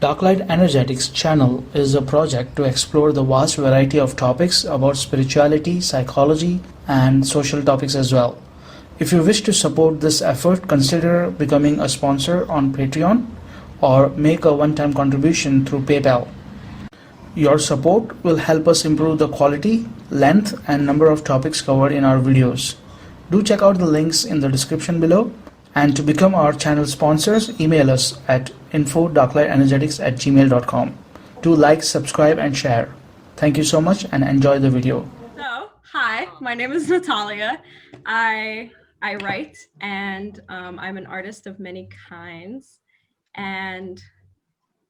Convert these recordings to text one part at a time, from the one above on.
Darklight Energetics channel is a project to explore the vast variety of topics about spirituality, psychology, and social topics as well. If you wish to support this effort, consider becoming a sponsor on Patreon or make a one time contribution through PayPal. Your support will help us improve the quality, length, and number of topics covered in our videos. Do check out the links in the description below. And to become our channel sponsors, email us at info.darklightenergetics@gmail.com. Do like, subscribe, and share. Thank you so much and enjoy the video. So, hi, my name is Natalia. I write and I'm an artist of many kinds. And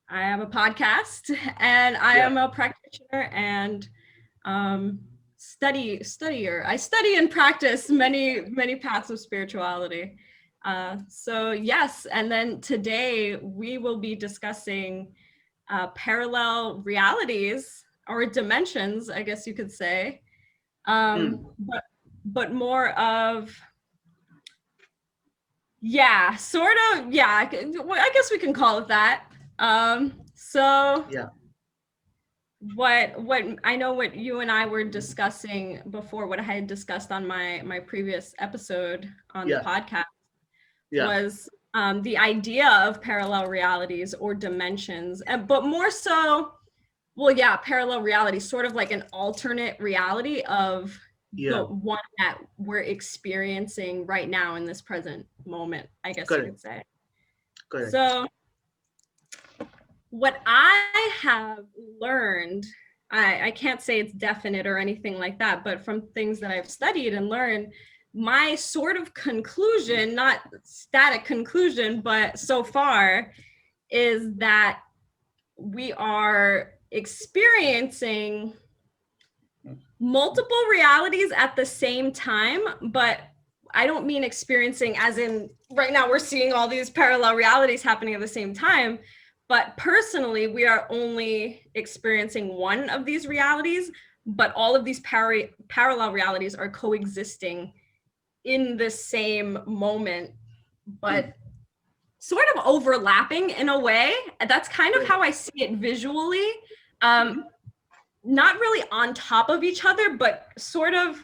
I have a podcast and I am a practitioner and studier. I study and practice many paths of spirituality. So yes, and then today we will be discussing parallel realities or dimensions, I guess you could say, but more of sort of I guess we can call it that. What I know what you and I were discussing before, what I had discussed on my previous episode on the podcast was the idea of parallel realities or dimensions, but more so, parallel realities, sort of like an alternate reality of the one that we're experiencing right now in this present moment, I guess you could say. Correct. So what I have learned, I can't say it's definite or anything like that, but from things that I've studied and learned, my sort of conclusion, not static conclusion, but so far, is that we are experiencing multiple realities at the same time, but I don't mean experiencing as in right now we're seeing all these parallel realities happening at the same time, but personally we are only experiencing one of these realities, but all of these parallel realities are coexisting in the same moment, but sort of overlapping in a way. That's kind of how I see it visually. Not really on top of each other, but sort of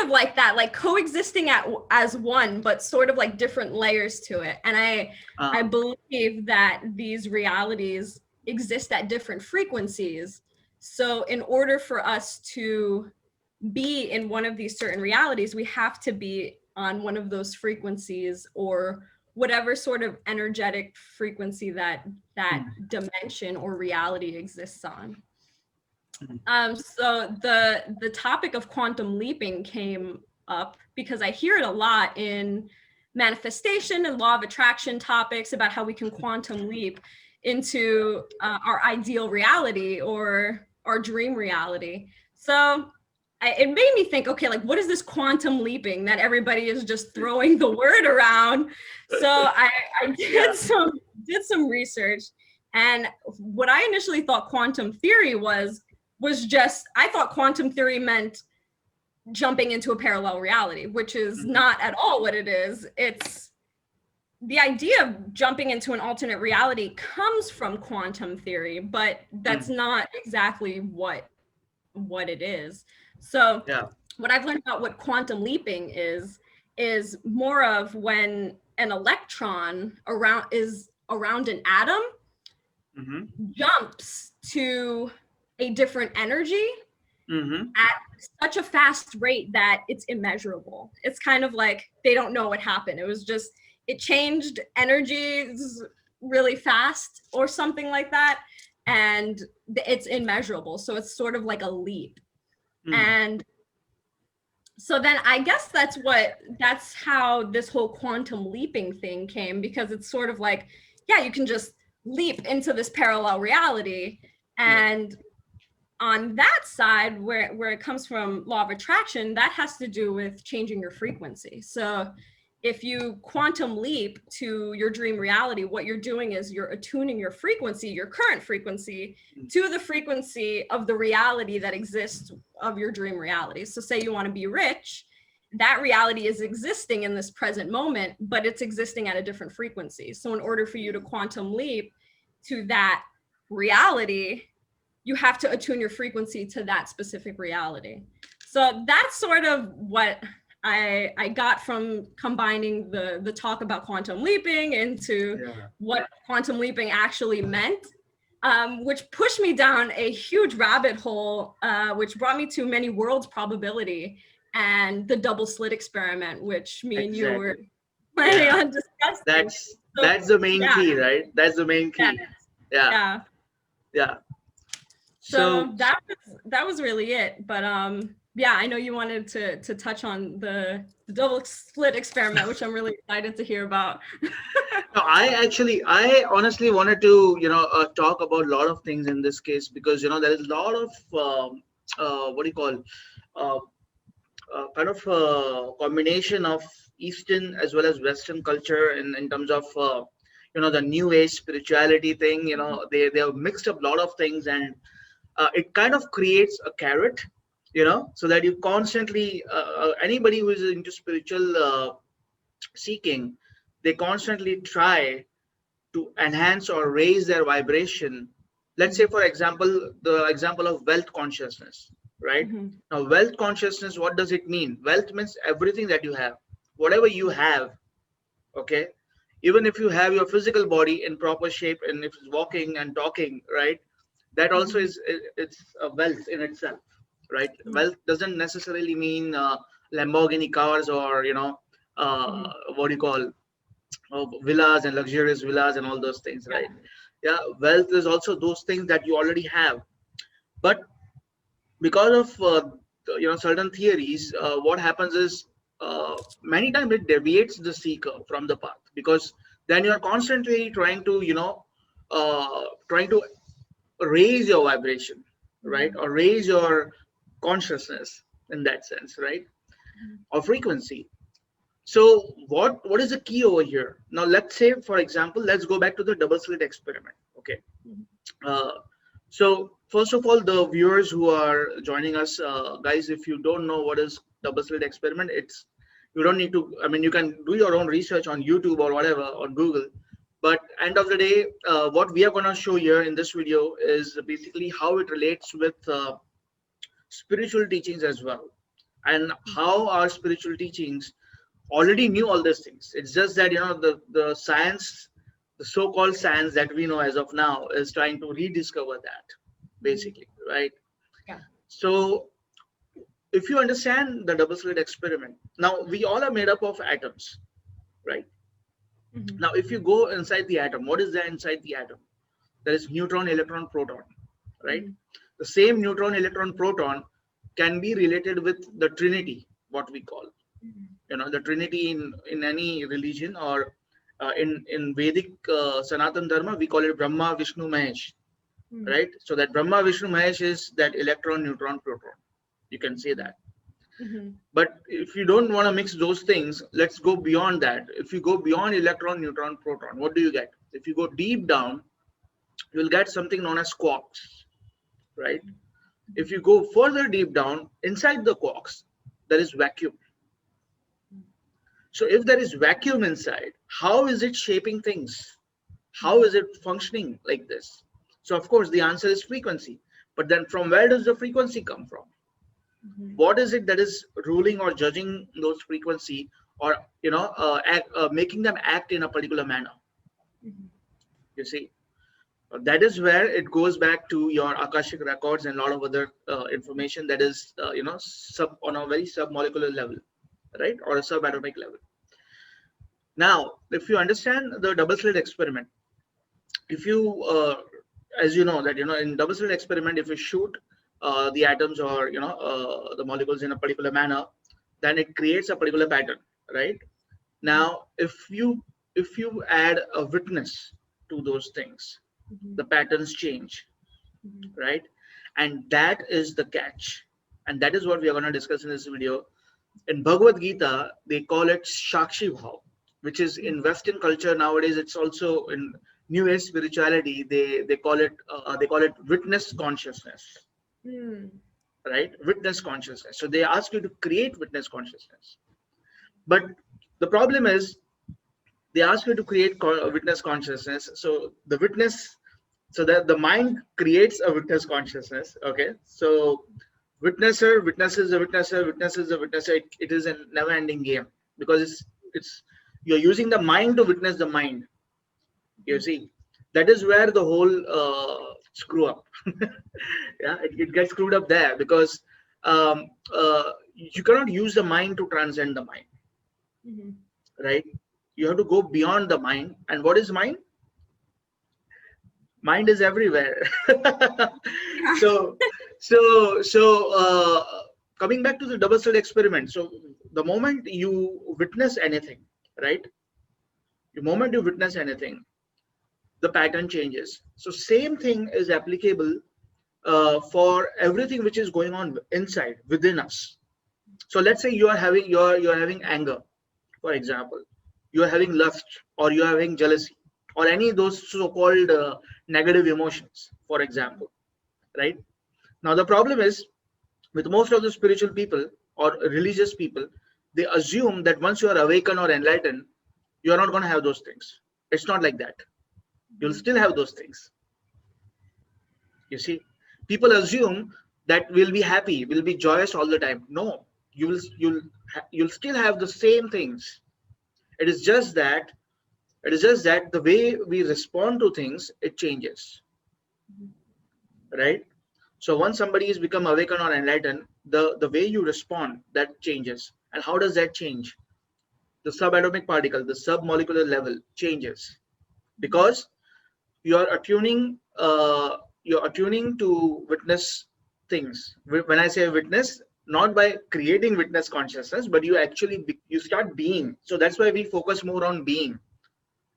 like that, like coexisting as one, but sort of like different layers to it. And I believe that these realities exist at different frequencies. So in order for us to be in one of these certain realities, we have to be on one of those frequencies or whatever sort of energetic frequency that dimension or reality exists on. So the topic of quantum leaping came up because I hear it a lot in manifestation and law of attraction topics about how we can quantum leap into our ideal reality or our dream reality. So it made me think, okay, like what is this quantum leaping that everybody is just throwing the word around? So I did some research, and what I initially thought quantum theory was just, I thought quantum theory meant jumping into a parallel reality, which is not at all what it is. It's the idea of jumping into an alternate reality comes from quantum theory, but that's not exactly what it is. So what I've learned about what quantum leaping is more of when an electron is around an atom, jumps to a different energy at such a fast rate that it's immeasurable. It's kind of like they don't know what happened. It was just, it changed energies really fast or something like that, and it's immeasurable. So it's sort of like a leap. And so then I guess that's how this whole quantum leaping thing came, because it's sort of like, you can just leap into this parallel reality. And on that side, where it comes from law of attraction, that has to do with changing your frequency. So if you quantum leap to your dream reality, what you're doing is you're attuning your frequency, your current frequency, to the frequency of the reality that exists of your dream reality. So say you want to be rich, that reality is existing in this present moment, but it's existing at a different frequency. So in order for you to quantum leap to that reality, you have to attune your frequency to that specific reality. So that's sort of what I got from combining the talk about quantum leaping into what quantum leaping actually meant, which pushed me down a huge rabbit hole, which brought me to many worlds probability and the double slit experiment, which me and you were planning on discussing. That's the main key, right? That's the main key. Yeah. So that was really it. But yeah, I know you wanted to touch on the double slit experiment, which I'm really excited to hear about. No, I honestly wanted to, talk about a lot of things in this case, because, there is a lot of, what do you call, kind of combination of Eastern as well as Western culture in terms of, the new age spirituality thing. They have mixed up a lot of things, and it kind of creates a carrot, so that you constantly, anybody who is into spiritual seeking, they constantly try to enhance or raise their vibration. Let's say, for example, the example of wealth consciousness, right? Now, wealth consciousness, what does it mean? Wealth means everything that you have, whatever you have, okay? Even if you have your physical body in proper shape, and if it's walking and talking, right? That also it's a wealth in itself, right? Wealth doesn't necessarily mean Lamborghini cars or, what do you call, villas and luxurious villas and all those things, right? Yeah, wealth is also those things that you already have. But because of certain theories, what happens is many times it deviates the seeker from the path, because then you're constantly trying to raise your vibration, right? Or raise your consciousness in that sense, right? Or frequency. So what is the key over here? Now, let's say, for example, let's go back to the double slit experiment. Okay. So first of all, the viewers who are joining us, guys, if you don't know what is double slit experiment, you don't need to, you can do your own research on YouTube or whatever, on Google. But end of the day, what we are going to show here in this video is basically how it relates with spiritual teachings as well, and how our spiritual teachings already knew all these things. It's just that, the science, the so-called science that we know as of now, is trying to rediscover that, basically, right? Yeah. So if you understand the double slit experiment, now we all are made up of atoms, right? Now, if you go inside the atom, what is there inside the atom? There is neutron, electron, proton, right? The same neutron, electron, proton can be related with the Trinity, what we call, the Trinity in any religion, or in Vedic Sanatan Dharma, we call it Brahma, Vishnu, Mahesh, right? So that Brahma, Vishnu, Mahesh is that electron, neutron, proton. You can say that. But if you don't want to mix those things, let's go beyond that. If you go beyond electron, neutron, proton, what do you get? If you go deep down, you'll get something known as quarks, right? If you go further deep down, inside the quarks, there is vacuum. So if there is vacuum inside, how is it shaping things? How is it functioning like this? So of course, the answer is frequency. But then from where does the frequency come from? What is it that is ruling or judging those frequency, or making them act in a particular manner? You see, that is where it goes back to your Akashic records and a lot of other information that is on a very submolecular level, right, or a subatomic level. Now, if you understand the double slit experiment, if you as you know that in double slit experiment, if you shoot the atoms or the molecules in a particular manner, then it creates a particular pattern, right? Now, if you add a witness to those things, the patterns change, right? And that is the catch, and that is what we are going to discuss in this video. In Bhagavad Gita, they call it Shakshi Bhav, which is in Western culture nowadays. It's also in New Age spirituality. They call it witness consciousness. Right? Witness consciousness. So they ask you to create witness consciousness. But the problem is, they ask you to create witness consciousness. So the witness So that the mind creates a witness consciousness. Okay, so witnesser witnesses the witnesser, witnesses the witnesser. It is a never-ending game, because it's you're using the mind to witness the mind. You see, that is where the whole screw up. Yeah, it gets screwed up there, because you cannot use the mind to transcend the mind, Mhm. right? You have to go beyond the mind. And what is mind? Mind is everywhere. Yeah. so so coming back to the double slit experiment. So the moment you witness anything, right? The moment you witness anything, the pattern changes. So same thing is applicable for everything which is going on inside within us. So let's say you're having anger, for example, you're having lust, or you're having jealousy, or any of those so-called negative emotions, for example, right? Now the problem is, with most of the spiritual people or religious people, they assume that once you are awakened or enlightened, you're not going to have those things. It's not like that. You'll still have those things. You see, people assume that we'll be happy, we'll be joyous all the time. No, you'll still have the same things. It is just that the way we respond to things, it changes, right? So once somebody has become awakened or enlightened, the way you respond, that changes. And how does that change? The subatomic particle, the submolecular level changes, because you're attuning to witness things. When I say witness, not by creating witness consciousness, but you actually you start being. So that's why we focus more on being.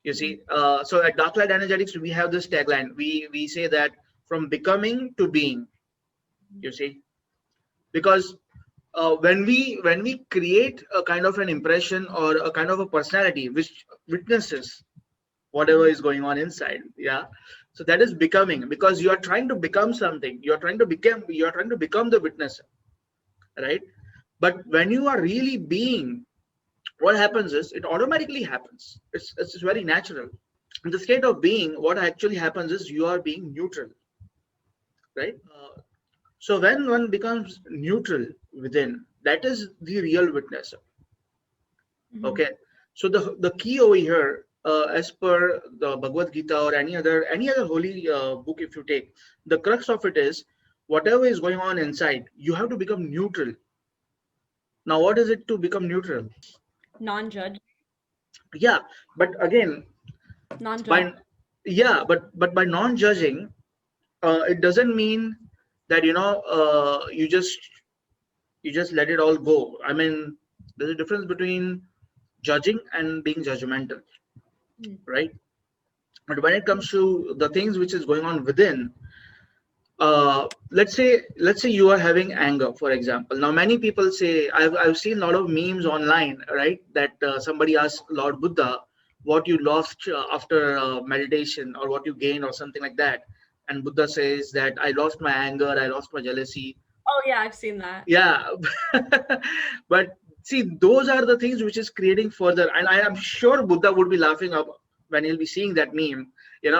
You see, so at Dark Light Energetics, we have this tagline. We say that from becoming to being. You see, because when we create a kind of an impression or a kind of a personality which witnesses whatever is going on inside, yeah, so that is becoming, because you are trying to become something. You are trying to become the witnesser, right? But when you are really being, what happens is it automatically happens. It's very natural. In the state of being, what actually happens is you are being neutral, right? So when one becomes neutral within, that is the real witnesser. Mhm. Okay, so the key over here, as per the Bhagavad Gita or any other holy book, if you take, the crux of it is, whatever is going on inside, you have to become neutral. Now, what is it to become neutral? Non-judge. Yeah, but again, Non-judge. by but by non-judging, it doesn't mean that you just let it all go. I mean, there's a difference between judging and being judgmental, Mm. right? But when it comes to the things which is going on within, let's say you are having anger, for example. Now many people say, I've seen a lot of memes online, right, that somebody asked Lord Buddha what you lost after meditation, or what you gained, or something like that, and Buddha says that I lost my anger, I lost my jealousy. Oh yeah, I've seen that. Yeah. But see, those are the things which is creating further, and I am sure Buddha would be laughing up when he'll be seeing that meme,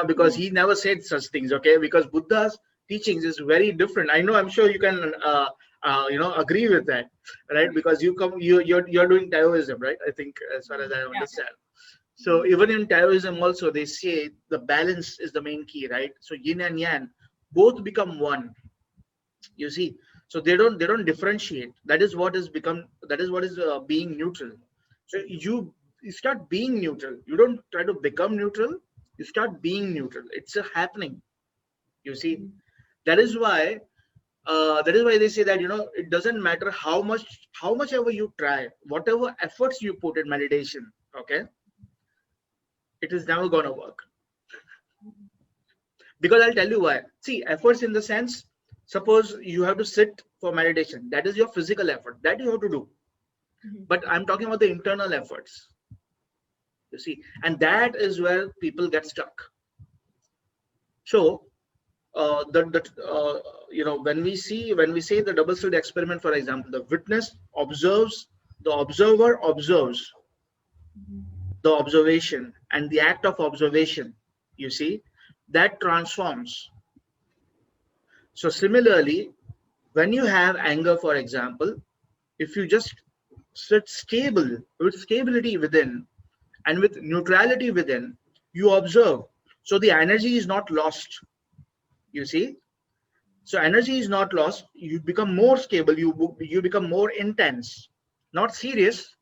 because he never said such things. Okay, because Buddha's teachings is very different. I know, I'm sure you can agree with that, right? Because you're doing Taoism, right? I think, as far as I understand. So even in Taoism also, they say the balance is the main key, right? So yin and yang both become one. You see, so they don't differentiate. That is what is being neutral. So you start being neutral. You don't try to become neutral. You start being neutral. It's a happening. You see, that is why they say that, it doesn't matter how much ever you try, whatever efforts you put in meditation, okay, it is never gonna work. Because I'll tell you why. See, efforts in the sense, suppose you have to sit for meditation, that is your physical effort that you have to do. But I'm talking about the internal efforts, you see, and that is where people get stuck. So when we say the double slit experiment, for example, the witness observes, the observer observes the observation, and the act of observation, you see, that transforms. So similarly, when you have anger, for example, if you just sit stable with stability within and with neutrality within, you observe. So the energy is not lost, you see. So energy is not lost. You become more stable. You become more intense, not serious,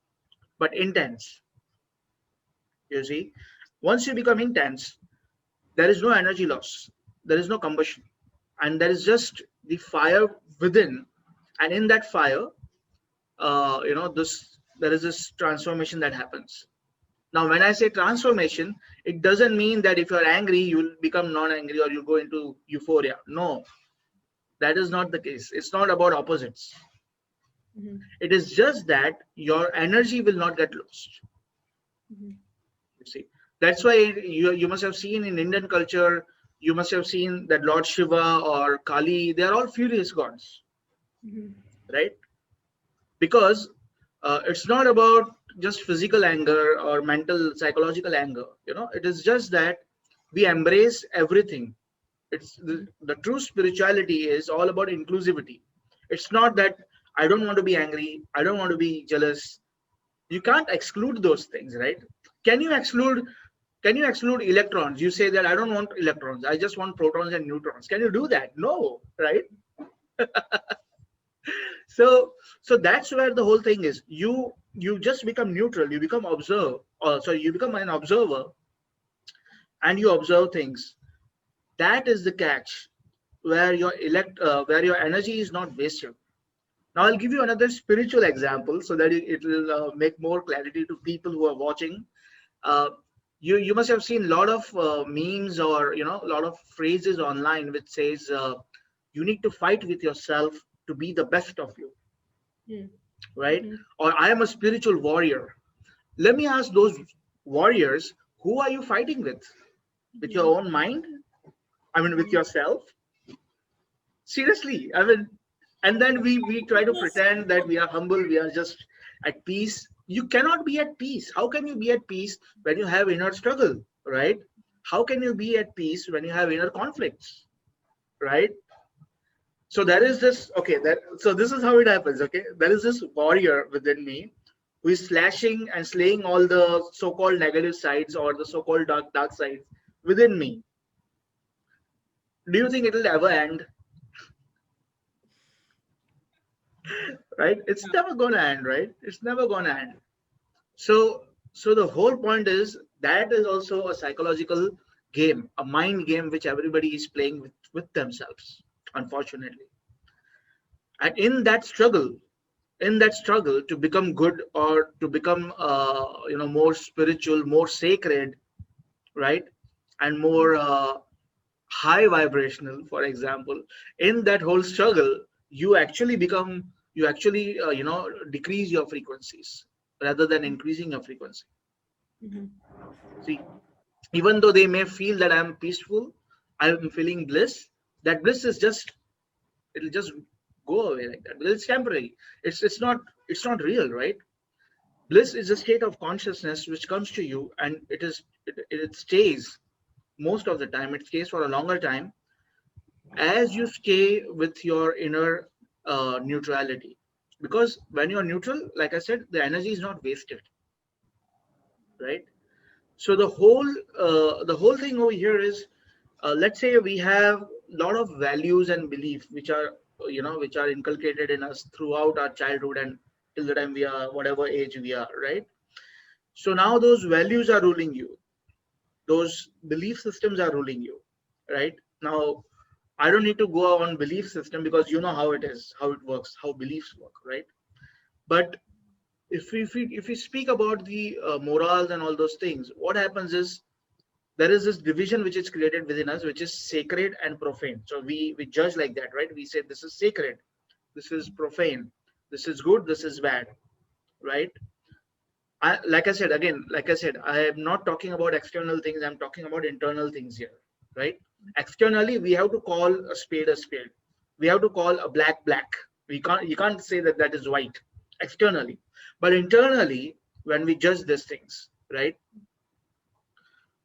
but intense. You see, once you become intense, there is no energy loss. There is no combustion, and there is just the fire within. And in that fire, this there is this transformation that happens. Now, when I say transformation, it doesn't mean that if you're angry, you will become non-angry or you go into euphoria. No, that is not the case. It's not about opposites. Mhm. It is just that your energy will not get lost. Mhm. You see, that's why you must have seen in Indian culture, you must have seen that Lord Shiva or Kali, they are all furious gods, Mhm. right? Because it's not about just physical anger or mental, psychological anger. It is just that we embrace everything. It's the true spirituality is all about inclusivity. It's not that I don't want to be angry, I don't want to be jealous. You can't exclude those things, right? Can you exclude electrons? You say that I don't want electrons, I just want protons and neutrons. Can you do that? No, right? So that's where the whole thing is. You just become neutral, you become observe, or sorry, you become an observer, and you observe things. That is the catch, where your energy is not wasted. Now I'll give you another spiritual example so that it will make more clarity to people who are watching. uh, you must have seen a lot of memes, or a lot of phrases online which says you need to fight with yourself to be the best of you, Mhm. right? Mhm. Or I am a spiritual warrior. Let me ask those warriors, who are you fighting with your own mind? I mean, with Mhm. yourself? Seriously, I mean, and then we try to Yes. pretend that we are humble, we are just at peace. You cannot be at peace. How can you be at peace when you have inner struggle, right? How can you be at peace when you have inner conflicts, right? So there is this, okay, so this is how it happens. Okay, there is this warrior within me who is slashing and slaying all the so-called negative sides or the so-called dark sides within me. Do you think it will ever end? Right? It's never gonna end, right? It's never gonna end. So the whole point is that is also a psychological game, a mind game which everybody is playing with themselves, unfortunately. And in that struggle to become good or to become more spiritual, more sacred, right? And more high vibrational, for example, in that whole struggle, you actually decrease your frequencies rather than increasing your frequency. Mhm. See, even though they may feel that I'm peaceful, I'm feeling bliss, that bliss is just, it'll just go away like that. But it's temporary. It's not real, right? Bliss is a state of consciousness which comes to you, and it stays most of the time. It stays for a longer time as you stay with your inner neutrality. Because when you're neutral, like I said, the energy is not wasted, right? So the whole thing over here is, let's say we have a lot of values and beliefs which are inculcated in us throughout our childhood and till the time we are whatever age we are, right? So now those values are ruling you, those belief systems are ruling you, right? Now I don't need to go on belief system because you know how it is, how it works, how beliefs work, right? But if we speak about the morals and all those things, what happens is there is this division which is created within us, which is sacred and profane. So we judge like that, right? We say this is sacred, this is profane, this is good, this is bad, right? Like I said, I am not talking about external things, I'm talking about internal things here, right? Externally, we have to call a spade a spade. We have to call a black black. You can't say that that is white externally. But internally, when we judge these things, right?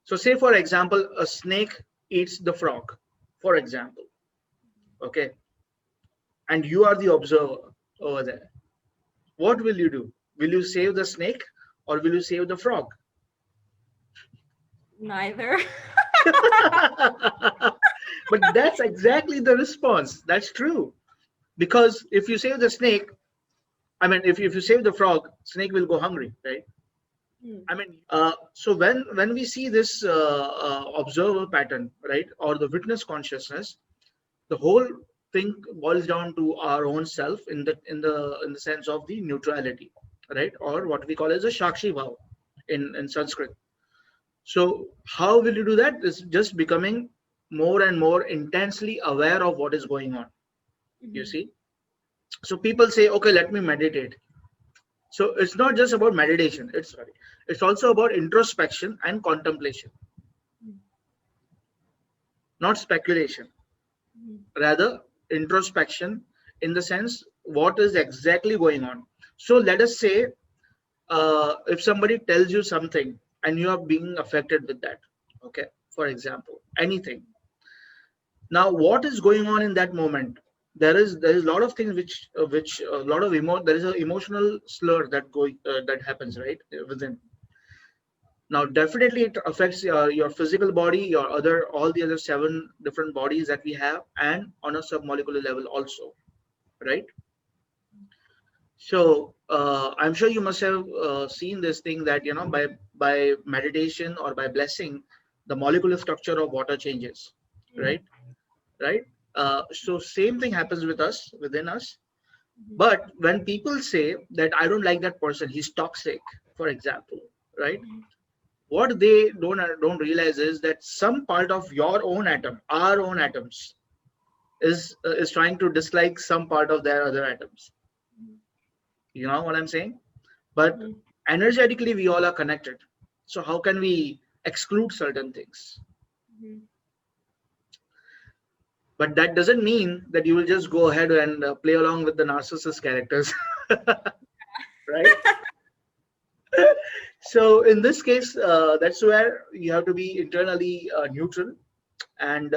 So say for example, a snake eats the frog, for example, okay, and you are the observer over there, what will you do? Will you save the snake or will you save the frog? Neither. But that's exactly the response. That's true. Because if you save the snake, I mean, if you save the frog, snake will go hungry, right? Hmm. I mean, so when we see this observer pattern, right, or the witness consciousness, the whole thing boils down to our own self in the sense of the neutrality, right, or what we call as a Shakshi Bhav in Sanskrit. So how will you do that? Is just becoming more and more intensely aware of what is going on. You Mhm. see, so people say, okay, let me meditate. So it's not just about meditation. It's also about introspection and contemplation, not speculation. Mhm. Rather, introspection in the sense what is exactly going on. So let us say, if somebody tells you something and you are being affected with that, okay, for example, anything. Now, what is going on in that moment? There is a lot of things which a lot of there is an emotional slur that happens, right, within. Now, definitely it affects your physical body, your other all the other seven different bodies that we have, and on a submolecular level also, right? So I'm sure you must have seen this thing that by meditation or by blessing, the molecular structure of water changes, Mhm. right? Right. So same thing happens with us within us. Mhm. But when people say that I don't like that person, he's toxic, for example, right? Mhm. What they don't realize is that some part of your own atom, our own atoms, is trying to dislike some part of their other atoms. You know what I'm saying? But Mhm. energetically, we all are connected. So how can we exclude certain things? Mhm. But that doesn't mean that you will just go ahead and play along with the narcissist characters, right? So in this case, that's where you have to be internally neutral and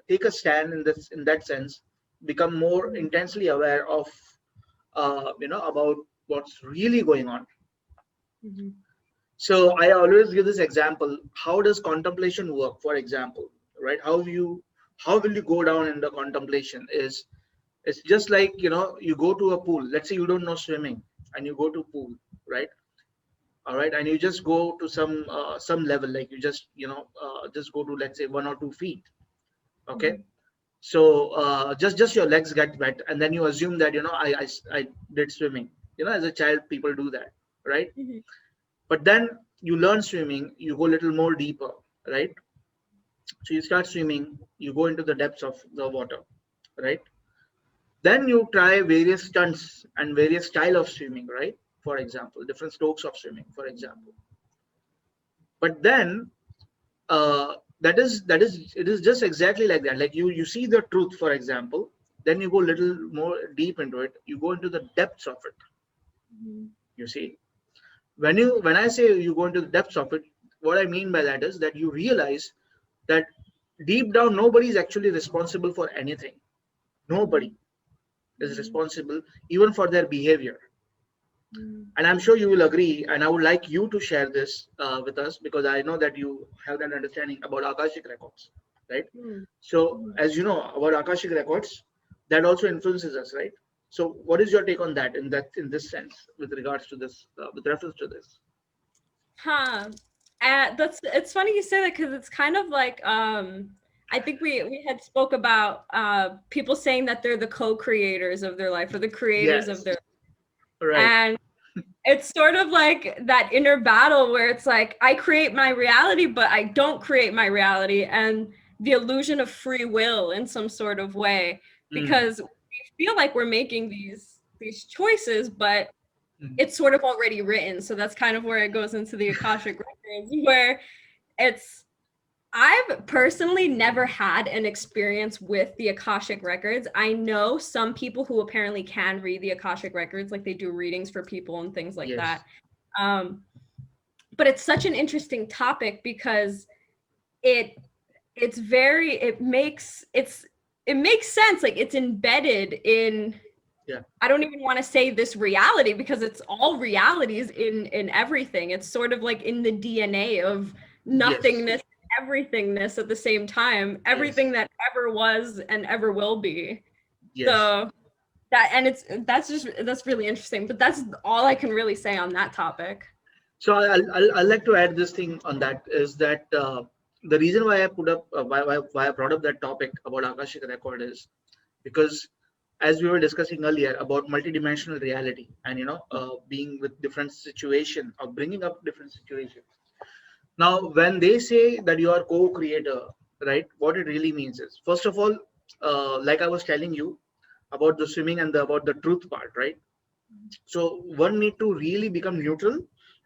take a stand in that sense, become more Mhm. intensely aware of about what's really going on. Mhm. So I always give this example: how does contemplation work? For example, right? How will you go down in the contemplation? It's just like you go to a pool. Let's say you don't know swimming and you go to pool, right? All right, and you just go to some level, like you just go to, let's say, 1 or 2 feet, okay. Mhm. So just your legs get wet and then you assume that I did swimming. As a child people do that, right? Mhm. But then you learn swimming, you go a little more deeper, right? So you start swimming, you go into the depths of the water, right? Then you try various stunts and various style of swimming, right? For example, different strokes of swimming, for example. But then that is it is just exactly like that. Like you see the truth, for example, then you go a little more deep into it, you go into the depths of it. Mhm. You see, when I say you go into the depths of it, what I mean by that is that you realize that deep down nobody is actually responsible for anything. Nobody Mhm. is Mhm. responsible even for their behavior. Mhm. And I'm sure you will agree, and I would like you to share this with us, because I know that you have that understanding about Akashic records, right? Mhm. So Mhm. as you know about Akashic records, that also influences us, right? So what is your take on that in this sense, with regards to this, with reference to this? Huh. That's it's funny you say that because it's kind of like I think we had spoke about people saying that they're the co-creators of their life or the creators of Yes, their, right. and it's sort of like that inner battle where it's like I create my reality but I don't create my reality, and the illusion of free will in some sort of way, Mm, because we feel like we're making these choices but mm, it's sort of already written. So that's kind of where it goes into the Akashic records, where it's I've personally never had an experience with the Akashic records. I know some people who apparently can read the Akashic records, like they do readings for people and things like yes. that. Um, but it's such an interesting topic because it it makes sense. Like it's embedded in, Yeah. I don't even want to say this reality, because it's all realities in everything. It's sort of like in the DNA of nothingness, everythingness at the same time, everything that ever was and ever will be. Yes. So that's really interesting, but that's all I can really say on that topic. So I'll like to add this thing on that, is that the reason why I put up why I brought up that topic about Akashic record is because, as we were discussing earlier about multidimensional reality, and being with different situation or bringing up different situations. Now, when they say that you are co-creator, right? What it really means is, first of all, like I was telling you about the swimming and about the truth part, right? So one need to really become neutral,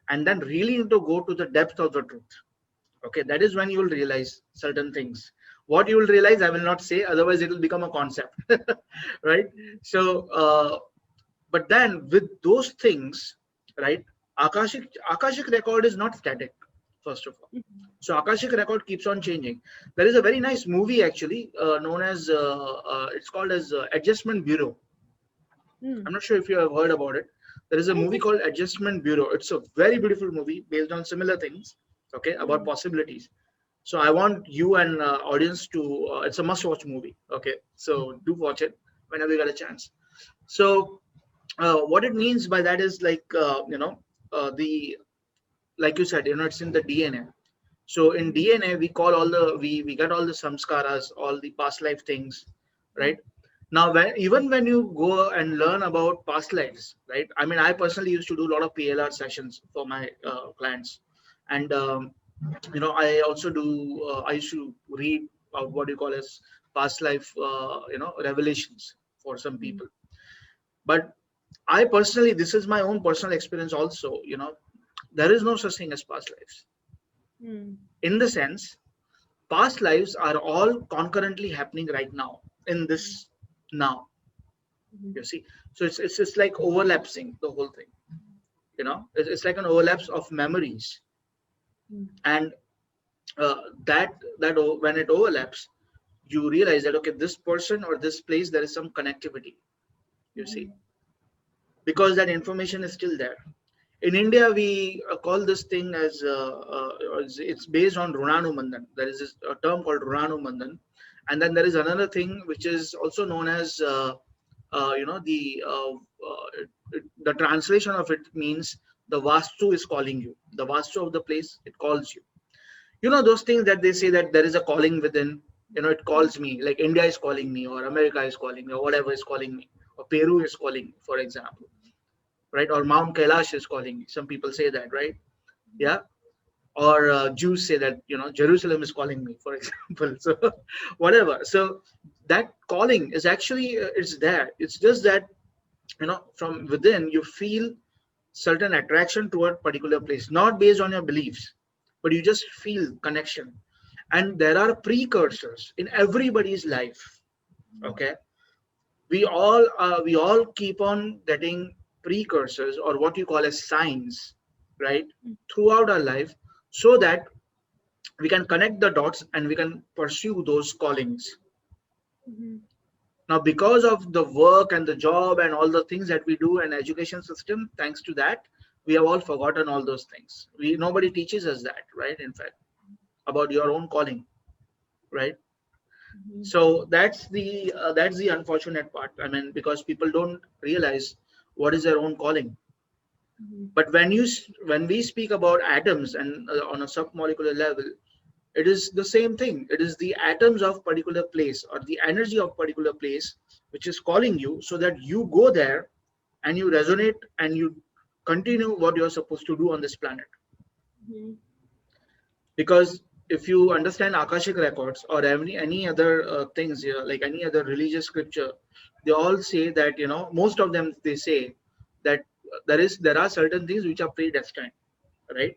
and then really need to go to the depth of the truth. Okay, that is when you will realize certain things. What you will realize, I will not say, otherwise it will become a concept, right? So, but then with those things, right? Akashic record is not static, first of all. So Akashic record keeps on changing. There is a very nice movie actually known as it's called as Adjustment Bureau. I'm not sure if you have heard about it. There is a movie called Adjustment Bureau. It's a very beautiful movie based on similar things, okay, about possibilities. So I want you and audience to, it's a must-watch movie, okay? So do watch it whenever you get a chance. So what it means by that is like, like you said, it's in the DNA. So in DNA, we call we get all the samskaras, all the past life things, right? Now, even when you go and learn about past lives, right? I mean, I personally used to do a lot of PLR sessions for my clients, and I also do. I used to read what you call as past life, revelations for some people. But I personally, this is my own personal experience. Also, there is no such thing as past lives. In the sense, past lives are all concurrently happening right now in this now. You see, so it's just like overlapping the whole thing. It's like an overlaps of memories, and that when it overlaps, you realize that, okay, this person or this place, there is some connectivity. You see, because that information is still there. In India, we call this thing as it's based on Runanumandan. There is a term called Runanumandan, and then there is another thing which is also known as the translation of it means the Vastu is calling you. The Vastu of the place, it calls you. Those things that they say that there is a calling within. It calls me, like India is calling me, or America is calling me, or whatever is calling me, or Peru is calling me, for example. Right? Or Mount Kailash is calling me. Some people say that, right? Yeah. Or Jews say that, Jerusalem is calling me, for example. So whatever. So that calling is actually, it's there. It's just that, from within you feel certain attraction toward a particular place, not based on your beliefs, but you just feel connection. And there are precursors in everybody's life. Okay. We all keep on getting precursors, or what you call as signs, right, throughout our life, so that we can connect the dots and we can pursue those callings. Now, because of the work and the job and all the things that we do in education system, thanks to that, we have all forgotten all those things. Nobody teaches us that, right? In fact, about your own calling, right? So that's the unfortunate part. I mean, because people don't realize what is their own calling. But when we speak about atoms and on a submolecular level, it is the same thing. It is the atoms of particular place, or the energy of particular place, which is calling you, so that you go there and you resonate and you continue what you're supposed to do on this planet. Because if you understand Akashic records or any other things here, like any other religious scripture, they all say that, most of them, they say that there are certain things which are predestined, right?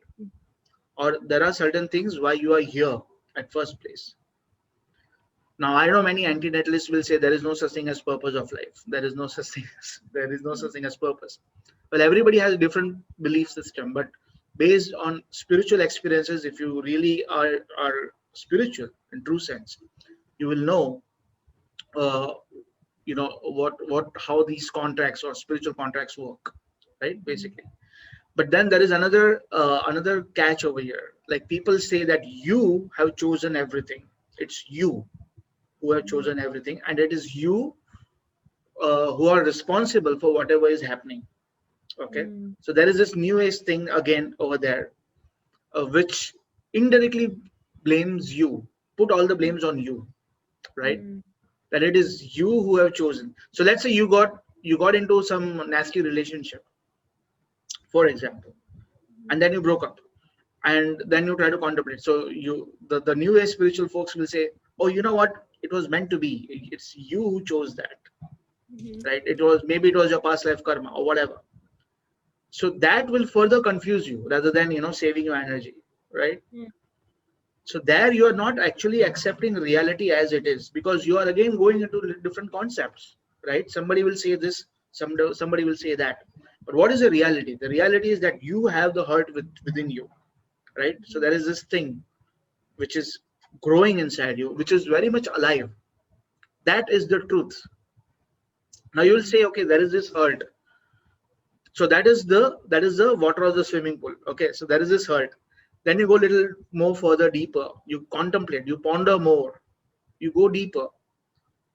Or there are certain things why you are here at first place. Now, I know many anti-natalists will say there is no such thing as purpose of life. There is no such thing as purpose. Well, everybody has a different belief system, but based on spiritual experiences, if you really are spiritual in true sense, you will know, uh, how these contracts or spiritual contracts work, right? Basically. But then there is another catch over here. Like, people say that you have chosen everything. It's you who have chosen everything, and it is you who are responsible for whatever is happening. Okay, so there is this new age thing again over there, which indirectly blames you, put all the blames on you, right? That it is you who have chosen. So let's say you got into some nasty relationship, for example, and then you broke up, and then you try to contemplate. So the new age spiritual folks will say, oh, you know what, it was meant to be. It's you who chose that, right? Maybe it was your past life karma or whatever. So that will further confuse you rather than saving your energy, right? So there you are not actually accepting reality as it is, because you are again going into different concepts, right? Somebody will say this, somebody will say that. But what is the reality? The reality is that you have the heart within you, right? So there is this thing which is growing inside you, which is very much alive. That is the truth. Now you will say, okay, there is this hurt. So that is the water of the swimming pool. Okay, so there is this hurt. Then you go a little more further deeper. You contemplate, you ponder more, you go deeper.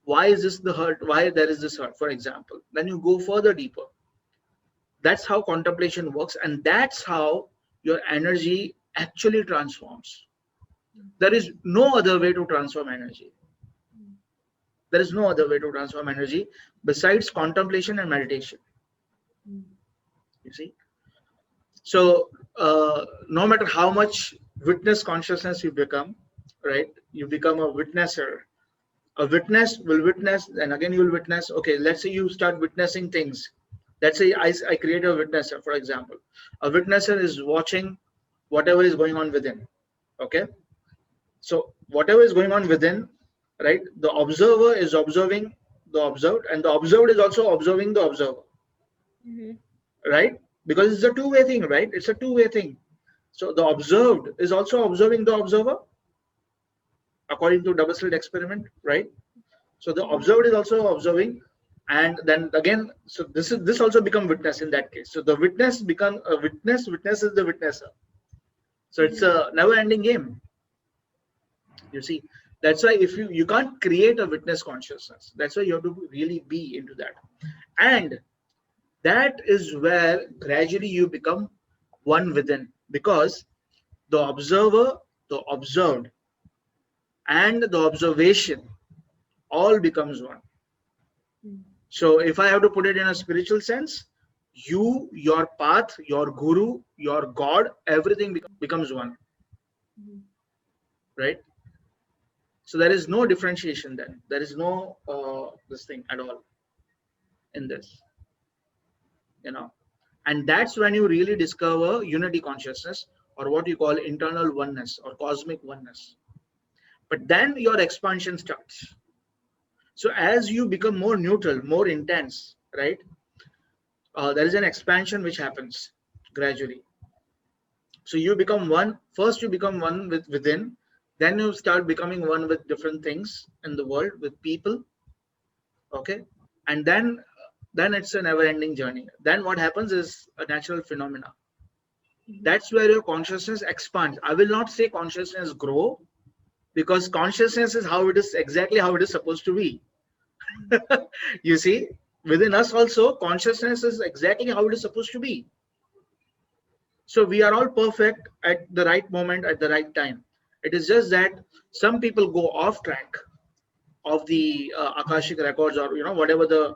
Why is this the hurt? Why there is this hurt, for example? Then you go further deeper. That's how contemplation works, and that's how your energy actually transforms. There is no other way to transform energy. There is no other way to transform energy besides contemplation and meditation. You see? So no matter how much witness consciousness you become, right? You become a witnesser. A witness will witness, and again you will witness. Okay, let's say you start witnessing things. Let's say I create a witnesser, for example. A witnesser is watching whatever is going on within. Okay? So whatever is going on within, right? The observer is observing the observed, and the observed is also observing the observer. Right? Because it's a two-way thing, right? It's a two-way thing. So the observed is also observing the observer, according to double slit experiment, right? So the observed is also observing, and then again, so this also become witness in that case. So the witness become a witness. Witness is the witnesser. So it's a never-ending game. You see, that's why if you can't create a witness consciousness. That's why you have to really be into that, and that is where gradually you become one within, because the observer, the observed, and the observation all becomes one. So if I have to put it in a spiritual sense, you, your path, your guru, your God, everything becomes one, right? So there is no differentiation then. There is no this thing at all in this, and that's when you really discover unity consciousness, or what you call internal oneness or cosmic oneness. But then your expansion starts. So as you become more neutral, more intense, right? There is an expansion which happens gradually. So you become one. First, you become one within. Then you start becoming one with different things in the world, with people. Okay, and then it's a never-ending journey. Then what happens is a natural phenomena. That's where your consciousness expands. I will not say consciousness grow, because consciousness is exactly how it is supposed to be. You see, within us also, consciousness is exactly how it is supposed to be. So we are all perfect at the right moment, at the right time. It is just that some people go off track of the Akashic records, or whatever the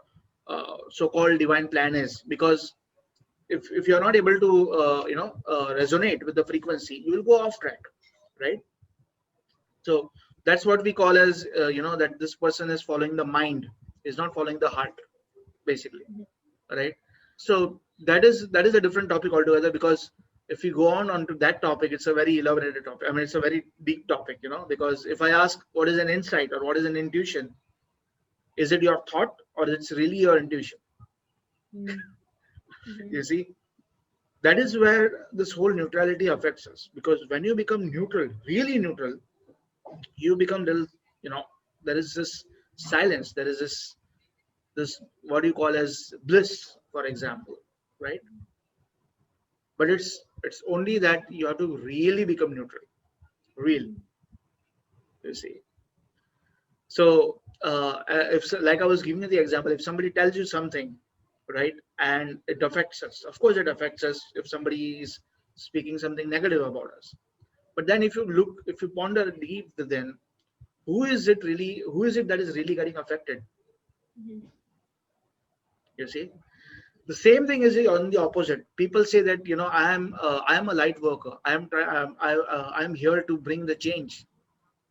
so-called divine plan is, because if you're not able to resonate with the frequency, you will go off track, right? So that's what we call as that this person is following the mind, is not following the heart, basically, right? So that is a different topic altogether, because if we go on onto that topic, it's a very elaborated topic. I mean, it's a very deep topic, because if I ask what is an insight or what is an intuition, is it your thought or it's really your intuition? You see, that is where this whole neutrality affects us, because when you become neutral, really neutral, you become little, there is this silence, there is this what do you call as bliss, for example, right? But it's only that you have to really become neutral, real, you see. So if like I was giving you the example, if somebody tells you something, right, and it affects us, of course it affects us if somebody is speaking something negative about us. But then if you ponder deep, then who is it that is really getting affected? Mhm. You see, the same thing is on the opposite. People say that I am a light worker. I am here to bring the change.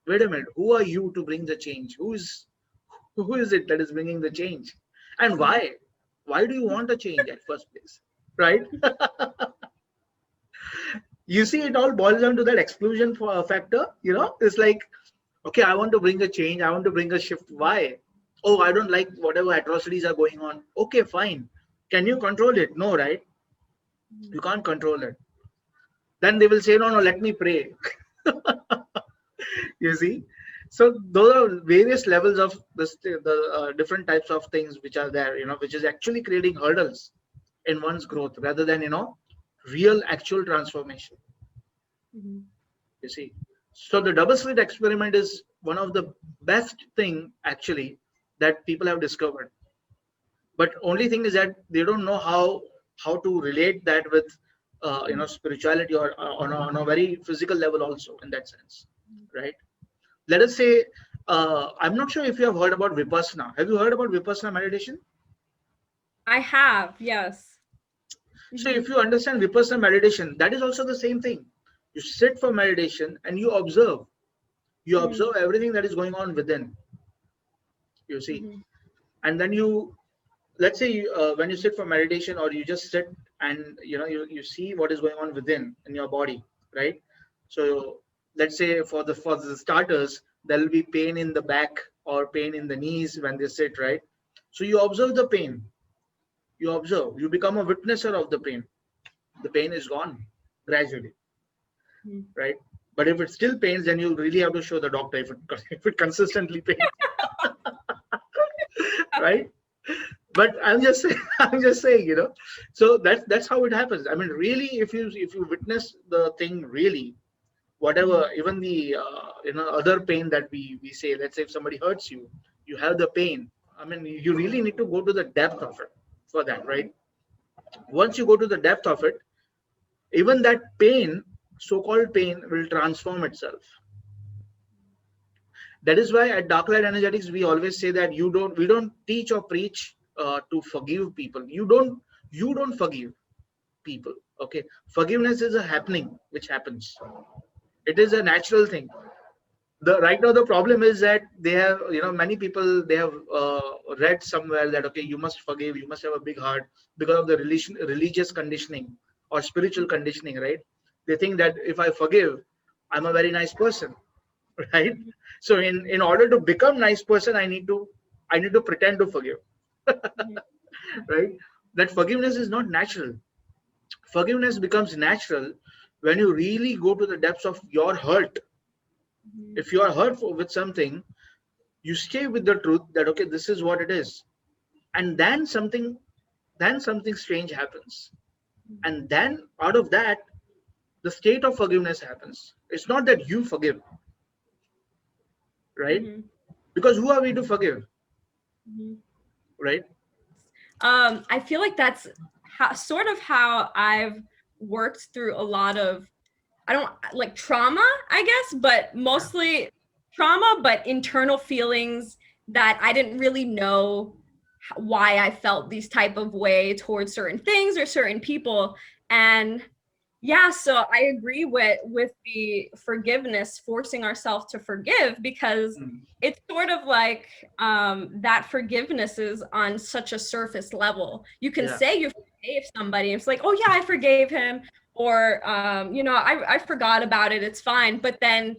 Wait a minute, who are you to bring the change? Who is it that is bringing the change, and why? Why do you want a change at first place, right? You see, it all boils down to that exclusion factor. It's like, okay, I want to bring a change, I want to bring a shift. Why? Oh, I don't like whatever atrocities are going on. Okay, fine. Can you control it? No, right? You can't control it. Then they will say, no, no, let me pray. You see, so those are various levels of the different types of things which are there, which is actually creating hurdles in one's growth rather than real actual transformation. Mhm. You see, so the double slit experiment is one of the best thing actually that people have discovered. But only thing is that they don't know how to relate that with spirituality, or on a very physical level also, in that sense, right? Let us say, I'm not sure if you have heard about Vipassana. Have you heard about Vipassana meditation? I have, yes. So Mhm. if you understand Vipassana meditation, that is also the same thing. You sit for meditation and you observe. You Mhm. observe everything that is going on within, you see. Mhm. And then let's say when you sit for meditation, or you just sit and you see what is going on within in your body, right? So let's say for the starters, there will be pain in the back or pain in the knees when they sit, right? So you observe the pain, you become a witnesser of the pain. The pain is gone gradually, Mhm. right? But if it still pains, then you really have to show the doctor if it if it consistently pains, right? But I'm just saying, I'm just saying, so that's how it happens. I mean, really, if you witness the thing really, whatever, even the other pain that we say, let's say if somebody hurts you, you have the pain. I mean, you really need to go to the depth of it for that, right? Once you go to the depth of it, even that pain, so-called pain, will transform itself. That is why at Dark Light Energetics we always say that we don't teach or preach to forgive people. You don't forgive people. Okay, forgiveness is a happening which happens. It is a natural thing. The right now the problem is that they have, many people, they have read somewhere that, okay, you must forgive, you must have a big heart, because of the religious conditioning or spiritual conditioning, right? They think that if I forgive, I'm a very nice person. Right? So in order to become nice person, I need to pretend to forgive. Mhm. Right? That forgiveness is not natural. Forgiveness becomes natural when you really go to the depths of your hurt. Mhm. If you are hurt with something, you stay with the truth that, okay, this is what it is. And then something strange happens. And then out of that, the state of forgiveness happens. It's not that you forgive, right? Mhm. Because who are we to forgive, Mhm. right? I feel like that's sort of how I've worked through a lot of, I don't like trauma, I guess, but mostly trauma, but internal feelings that I didn't really know why I felt these type of way towards certain things or certain people. And yeah, so I agree with the forgiveness, forcing ourselves to forgive, because Mm. it's sort of like that forgiveness is on such a surface level. You can Yeah. say you forgave somebody, it's like, oh yeah, I forgave him, or I forgot about it, it's fine. But then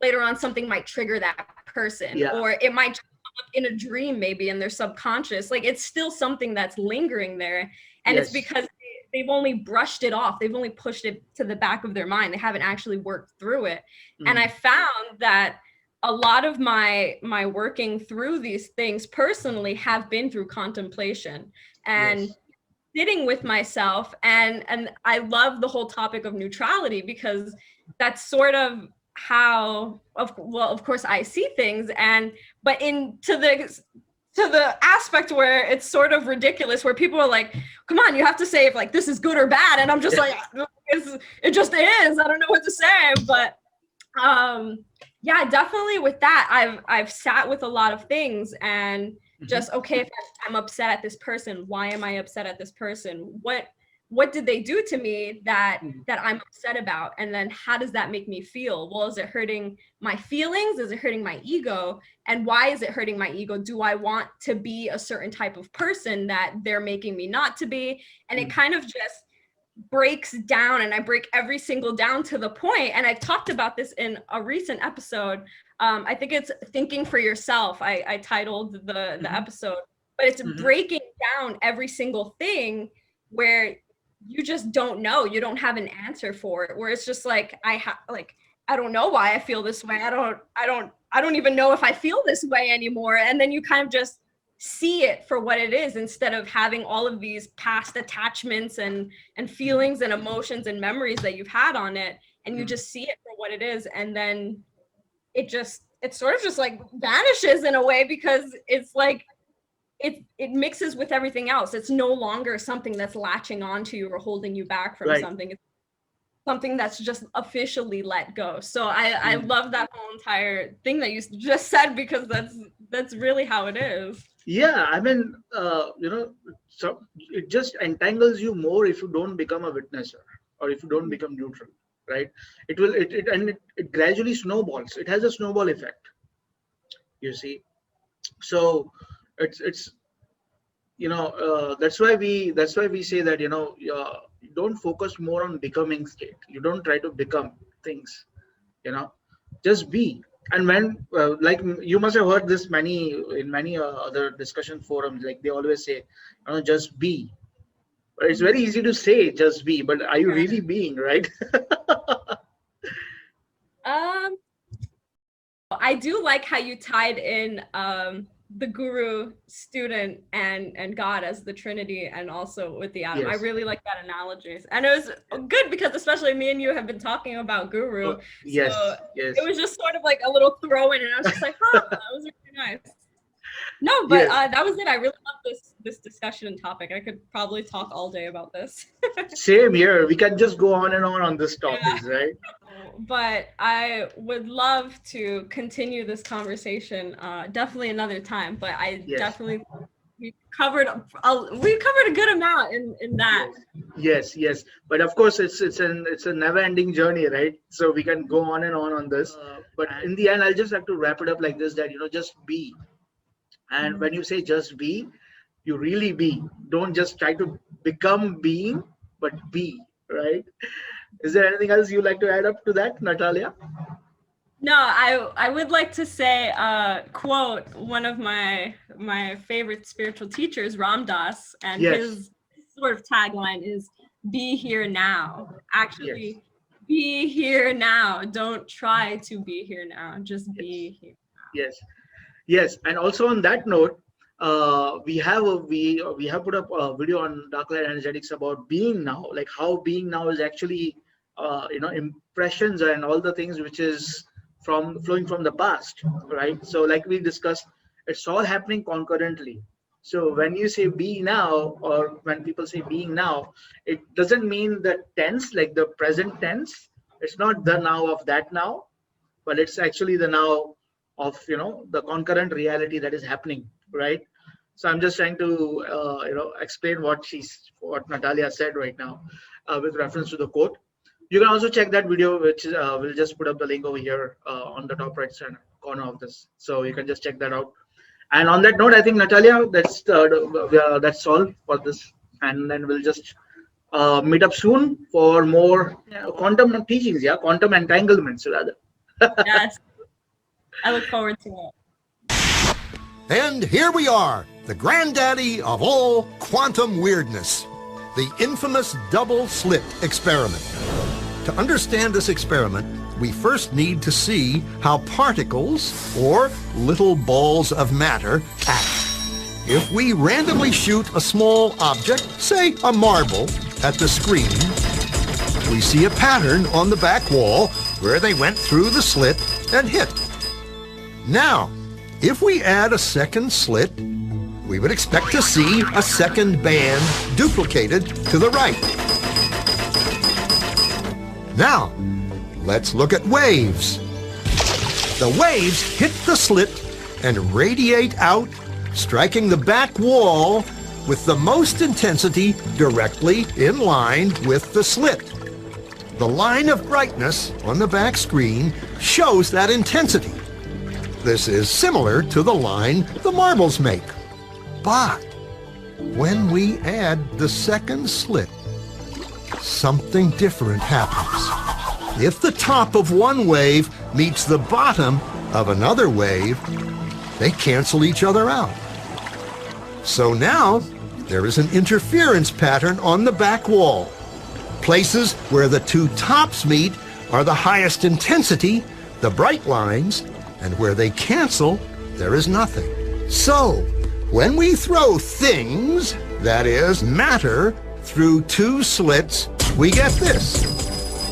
later on, something might trigger that person, Yeah. or it might come up in a dream, maybe in their subconscious. Like it's still something that's lingering there, and it's Yes. because they've only brushed it off. They've only pushed it to the back of their mind. They haven't actually worked through it. And I Mm. found that a lot of my working through these things personally have been through contemplation and Yes. sitting with myself, and I love the whole topic of neutrality, because that's sort of how of course I see things, and but to the aspect where it's sort of ridiculous, where people are like, come on, you have to say if like this is good or bad, and I'm just like, it just is, I don't know what to say. But yeah, definitely with that, I've sat with a lot of things, and just, okay, if I'm upset at this person, why am I upset at this person? What did they do to me that I'm upset about? And then how does that make me feel? Well, is it hurting my feelings? Is it hurting my ego? And why is it hurting my ego? Do I want to be a certain type of person that they're making me not to be? And it kind of just breaks down, and I break every single down to the point. And I've talked about this in a recent episode. I think it's Thinking for Yourself. I titled the episode, but it's breaking down every single thing where you just don't know. You don't have an answer for it, where it's just like, I don't know why I feel this way. I don't even know if I feel this way anymore. And then you kind of just see it for what it is, instead of having all of these past attachments and feelings and emotions and memories that you've had on it, and you just see it for what it is. And then it sort of just like vanishes in a way, because it's like it mixes with everything else. It's no longer something that's latching onto you or holding you back from something. It's something that's just officially let go. So I love that whole entire thing that you just said, because that's really how it is. Yeah, I mean, so it just entangles you more if you don't become a witnesser, or if you don't become neutral, right? It gradually snowballs. It has a snowball effect, you see. So it's that's why we say that, you don't focus more on becoming state. You don't try to become things, just be. And when like you must have heard this in many other discussion forums, like they always say, just be. But it's very easy to say just be, but are you really being, right? I do like how you tied in the guru, student, and God as the Trinity, and also with the atom. Yes. I really like that analogy, and it was good because especially me and you have been talking about guru. Yes, so yes. It was just sort of like a little throw in, and I was just like, that was really nice. No, but that was it. I really love this discussion and topic. I could probably talk all day about this. Same here. We can just go on this topic, right? But I would love to continue this conversation definitely another time. But definitely we covered a good amount in that. Yes. But of course, it's a never-ending journey, right? So we can go on this. But in the end, I'll just have to wrap it up like this: that just be. And when you say just be, you really be. Don't just try to become being, but be, right? Is there anything else you'd like to add up to that, Natalia? No, I would like to say, quote one of my favorite spiritual teachers, Ram Dass, and his sort of tagline is "Be here now." Actually, be here now. Don't try to be here now. Just be here now. Yes. And also on that note, we have put up a video on Dark Light Energetics about being now, like how being now is actually impressions and all the things which is flowing from the past, right? So like we discussed, it's all happening concurrently. So when you say be now, or when people say being now, it doesn't mean the tense, like the present tense. It's not the now of that now, but it's actually the now of the concurrent reality that is happening, right? So I'm just trying to explain what Natalia said right now with reference to the quote. You can also check that video, which we'll just put up the link over here on the top right corner of this, so you can just check that out. And on that note, I think, Natalia, that's all for this, and then we'll just meet up soon for more quantum teachings, quantum entanglements rather. Yes. I look forward to it. And here we are, the granddaddy of all quantum weirdness, the infamous double slit experiment. To understand this experiment, we first need to see how particles, or little balls of matter, act. If we randomly shoot a small object, say a marble, at the screen, we see a pattern on the back wall where they went through the slit and hit. Now, if we add a second slit, we would expect to see a second band duplicated to the right. Now, let's look at waves. The waves hit the slit and radiate out, striking the back wall with the most intensity directly in line with the slit. The line of brightness on the back screen shows that intensity. This is similar to the line the marbles make. But when we add the second slit, something different happens. If the top of one wave meets the bottom of another wave, they cancel each other out. So now there is an interference pattern on the back wall. Places where the two tops meet are the highest intensity, the bright lines, and where they cancel, there is nothing. So, when we throw things, that is, matter, through two slits, we get this,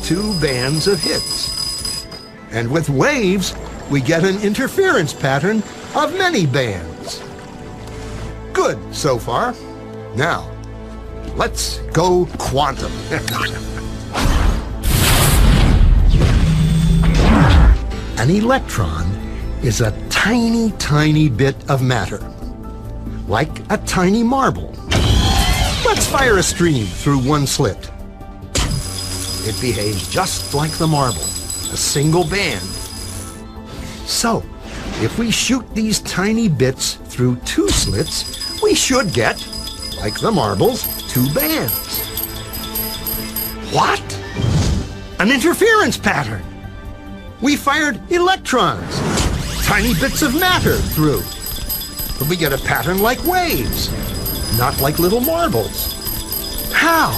two bands of hits. And with waves, we get an interference pattern of many bands. Good so far. Now, let's go quantum. An electron is a tiny, tiny bit of matter, like a tiny marble. Let's fire a stream through one slit. It behaves just like the marble, a single band. So, if we shoot these tiny bits through two slits, we should get, like the marbles, two bands. What? An interference pattern! We fired electrons, tiny bits of matter, through. But we get a pattern like waves, not like little marbles. How?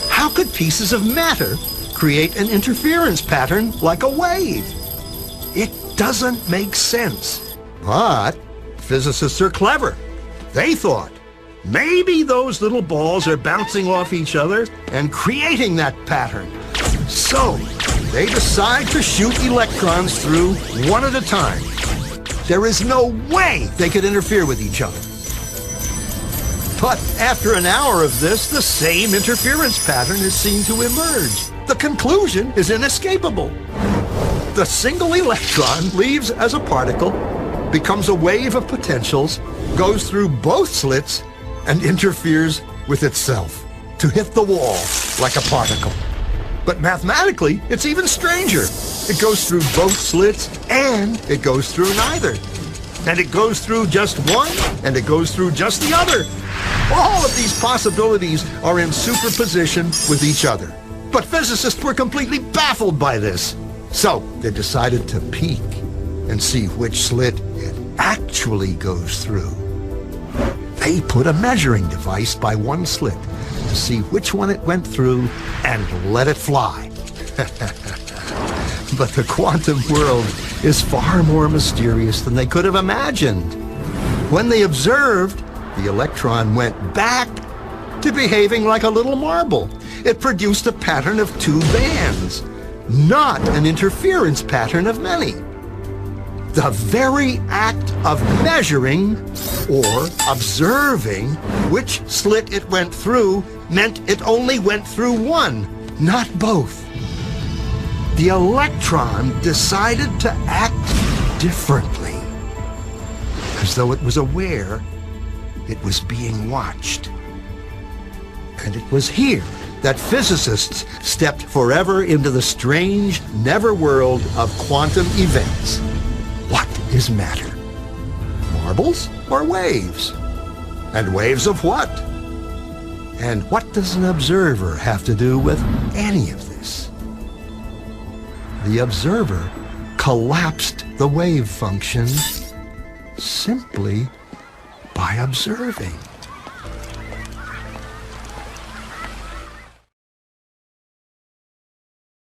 How could pieces of matter create an interference pattern like a wave? It doesn't make sense. But physicists are clever. They thought, maybe those little balls are bouncing off each other and creating that pattern. So, they decide to shoot electrons through one at a time. There is no way they could interfere with each other. But after an hour of this, the same interference pattern is seen to emerge. The conclusion is inescapable. The single electron leaves as a particle, becomes a wave of potentials, goes through both slits, and interferes with itself to hit the wall like a particle. But mathematically, it's even stranger. It goes through both slits, and it goes through neither. And it goes through just one, and it goes through just the other. All of these possibilities are in superposition with each other. But physicists were completely baffled by this. So they decided to peek and see which slit it actually goes through. They put a measuring device by one slit to see which one it went through and let it fly. But the quantum world is far more mysterious than they could have imagined. When they observed, the electron went back to behaving like a little marble. It produced a pattern of two bands, not an interference pattern of many. The very act of measuring or observing which slit it went through meant it only went through one, not both. The electron decided to act differently, as though it was aware it was being watched. And it was here that physicists stepped forever into the strange, never-world of quantum events. What is matter? Marbles or waves? And waves of what? And what does an observer have to do with any of this? The observer collapsed the wave function simply by observing.